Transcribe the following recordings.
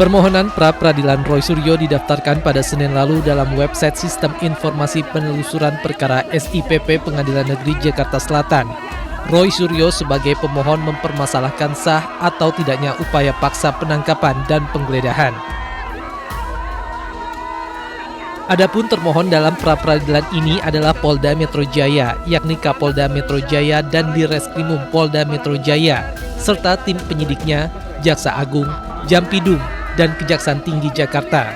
Permohonan pra-peradilan Roy Suryo didaftarkan pada Senin lalu dalam website Sistem Informasi Penelusuran Perkara SIPP Pengadilan Negeri Jakarta Selatan. Roy Suryo sebagai pemohon mempermasalahkan sah atau tidaknya upaya paksa penangkapan dan penggeledahan. Adapun termohon dalam pra-peradilan ini adalah Polda Metro Jaya, yakni Kapolda Metro Jaya dan Direskrimum Polda Metro Jaya, serta tim penyidiknya, Jaksa Agung, Jampidum, dan Kejaksaan Tinggi Jakarta.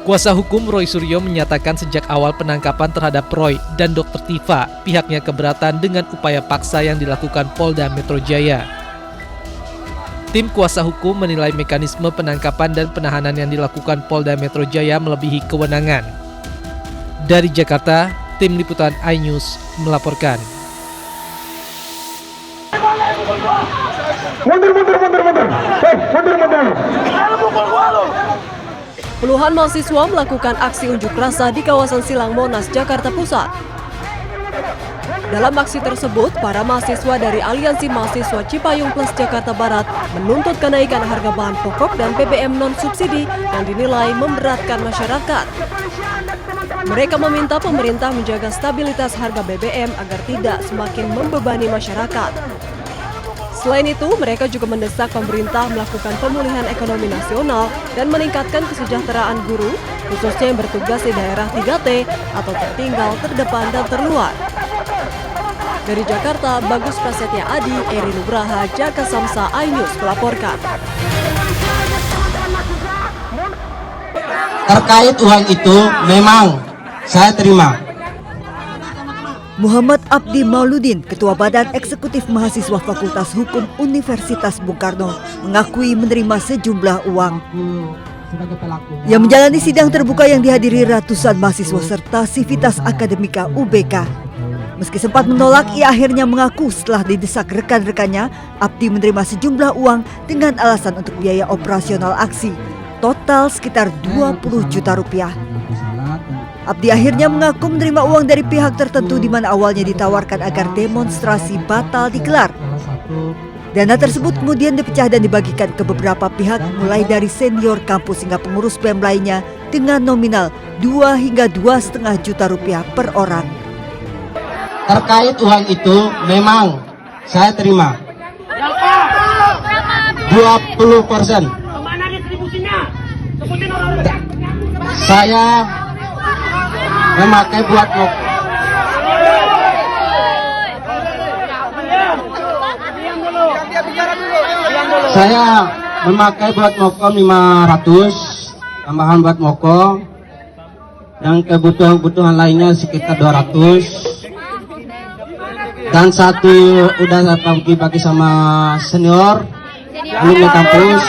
Kuasa hukum Roy Suryo menyatakan sejak awal penangkapan terhadap Roy dan Dr. Tifa, pihaknya keberatan dengan upaya paksa yang dilakukan Polda Metro Jaya. Tim kuasa hukum menilai mekanisme penangkapan dan penahanan yang dilakukan Polda Metro Jaya melebihi kewenangan. Dari Jakarta, tim liputan iNews melaporkan. Mundur. Puluhan mahasiswa melakukan aksi unjuk rasa di kawasan Silang Monas, Jakarta Pusat. Dalam aksi tersebut, para mahasiswa dari Aliansi Mahasiswa Cipayung Plus Jakarta Barat menuntut kenaikan harga bahan pokok dan BBM non-subsidi yang dinilai memberatkan masyarakat. Mereka meminta pemerintah menjaga stabilitas harga BBM agar tidak semakin membebani masyarakat. Selain itu, mereka juga mendesak pemerintah melakukan pemulihan ekonomi nasional dan meningkatkan kesejahteraan guru, khususnya yang bertugas di daerah 3T atau tertinggal, terdepan, dan terluar. Dari Jakarta, Bagus Prasetya Adi, Eri Nugraha, Jaka Samsa, iNews melaporkan. Terkait uang itu memang saya terima. Muhammad Abdi Mauludin, Ketua Badan Eksekutif Mahasiswa Fakultas Hukum Universitas Bung Karno, mengakui menerima sejumlah uang. Yang menjalani sidang terbuka yang dihadiri ratusan mahasiswa serta Sivitas Akademika UBK. Meski sempat menolak, ia akhirnya mengaku setelah didesak rekan-rekannya, Abdi menerima sejumlah uang dengan alasan untuk biaya operasional aksi, total sekitar 20 juta rupiah. Abdi akhirnya mengaku menerima uang dari pihak tertentu di mana awalnya ditawarkan agar demonstrasi batal digelar. Dana tersebut kemudian dipecah dan dibagikan ke beberapa pihak mulai dari senior kampus hingga pengurus BEM lainnya dengan nominal 2 hingga 2,5 juta rupiah per orang. Terkait uang itu memang saya terima 20%. Saya memakai buat mokom 500, tambahan buat mokom, yang kebutuhan lainnya sekitar 200, dan satu udah saya bagi sama senior alumni kampus.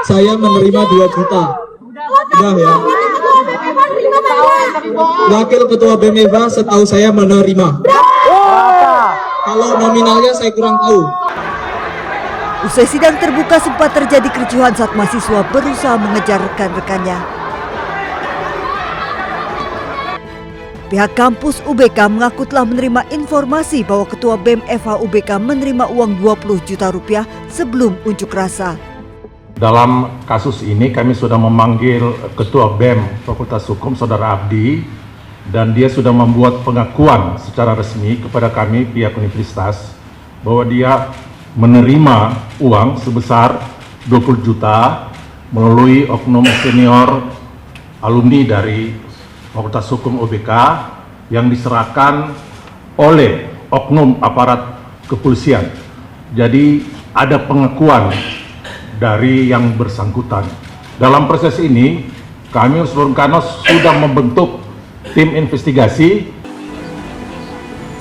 Saya menerima 2 juta. Udah ya. Wakil Ketua BEMEVA setahu saya menerima. Kalau nominalnya saya kurang tahu. Usai sidang terbuka sempat terjadi kericuhan saat mahasiswa berusaha mengejar rekan-rekannya. Pihak kampus UBK mengaku telah menerima informasi bahwa Ketua BEM FH UBK menerima uang 20 juta rupiah sebelum unjuk rasa. Dalam kasus ini kami sudah memanggil Ketua BEM Fakultas Hukum Saudara Abdi, dan dia sudah membuat pengakuan secara resmi kepada kami pihak universitas bahwa dia menerima uang sebesar 20 juta melalui oknum senior alumni dari Fakultas Hukum UBK yang diserahkan oleh oknum aparat kepolisian. Jadi ada pengakuan dari yang bersangkutan. Dalam proses ini, kami Bung Karno sudah membentuk tim investigasi.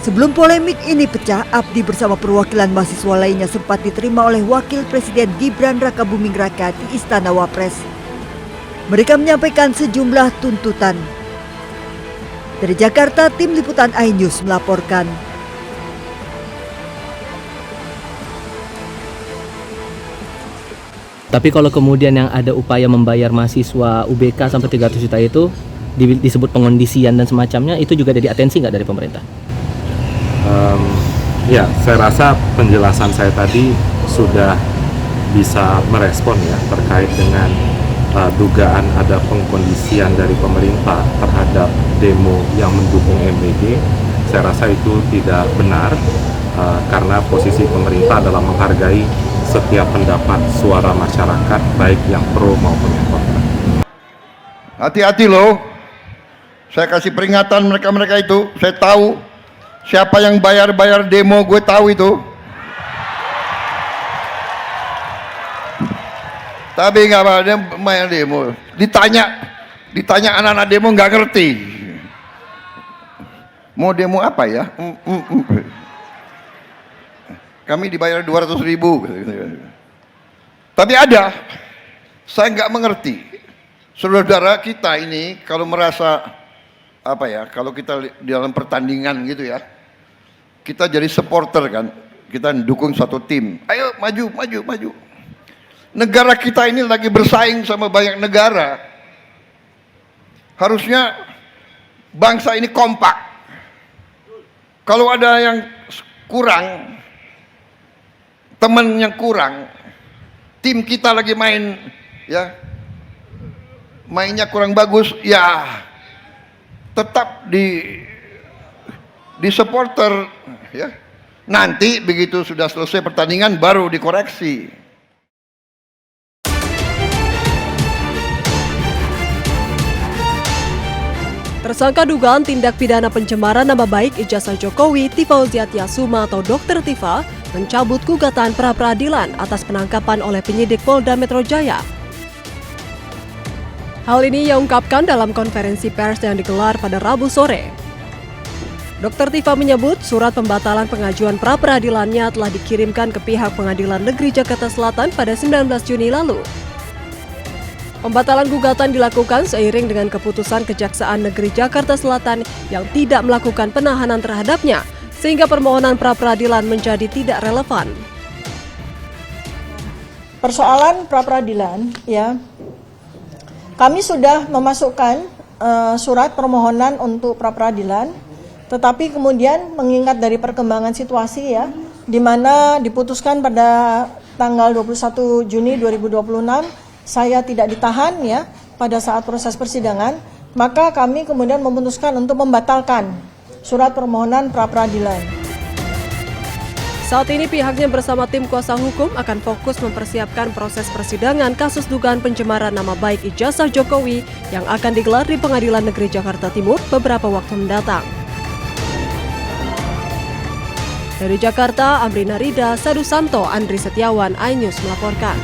Sebelum polemik ini pecah, Abdi bersama perwakilan mahasiswa lainnya sempat diterima oleh Wakil Presiden Gibran Rakabuming Raka di Istana Wapres. Mereka menyampaikan sejumlah tuntutan. Dari Jakarta, tim liputan iNews melaporkan. Tapi kalau kemudian yang ada upaya membayar mahasiswa UBK sampai 300 juta itu disebut pengondisian dan semacamnya, itu juga ada atensi nggak dari pemerintah? Ya, saya rasa penjelasan saya tadi sudah bisa merespon ya terkait dengan dugaan ada pengkondisian dari pemerintah terhadap demo yang mendukung MBG. Saya rasa itu tidak benar karena posisi pemerintah adalah menghargai setiap pendapat suara masyarakat baik yang pro maupun yang kontra. Hati-hati loh, saya kasih peringatan mereka itu, saya tahu siapa yang bayar demo, gue tahu itu. Tapi nggak apa, dia main demo. Ditanya anak-anak demo nggak ngerti. Mau demo apa ya? Kami dibayar 200.000. Tapi ada, saya nggak mengerti. Saudara kita ini kalau merasa apa ya? Kalau kita di dalam pertandingan gitu ya, kita jadi supporter kan, kita dukung satu tim. Ayo maju. Negara kita ini lagi bersaing sama banyak negara. Harusnya bangsa ini kompak. Kalau ada yang kurang, teman yang kurang, tim kita lagi main, ya, mainnya kurang bagus, ya, tetap di supporter, ya. Nanti begitu sudah selesai pertandingan baru dikoreksi. Tersangka dugaan tindak pidana pencemaran nama baik ijazah Jokowi, Tifauziat Yasuma atau Dr. Tifa, mencabut gugatan pra-peradilan atas penangkapan oleh penyidik Polda Metro Jaya. Hal ini ia ungkapkan dalam konferensi pers yang digelar pada Rabu sore. Dr. Tifa menyebut surat pembatalan pengajuan pra-peradilannya telah dikirimkan ke pihak Pengadilan Negeri Jakarta Selatan pada 19 Juni lalu. Pembatalan gugatan dilakukan seiring dengan keputusan Kejaksaan Negeri Jakarta Selatan yang tidak melakukan penahanan terhadapnya, sehingga permohonan pra-peradilan menjadi tidak relevan. Persoalan pra-peradilan, ya, kami sudah memasukkan surat permohonan untuk pra-peradilan, tetapi kemudian mengingat dari perkembangan situasi, ya, di mana diputuskan pada tanggal 21 Juni 2026 saya tidak ditahan, ya, pada saat proses persidangan, maka kami kemudian memutuskan untuk membatalkan surat permohonan pra-peradilan. Saat ini pihaknya bersama tim kuasa hukum akan fokus mempersiapkan proses persidangan kasus dugaan pencemaran nama baik ijazah Jokowi yang akan digelar di Pengadilan Negeri Jakarta Timur beberapa waktu mendatang. Dari Jakarta, Amrina Rida, Sadu Santo, Andri Setiawan, iNews melaporkan.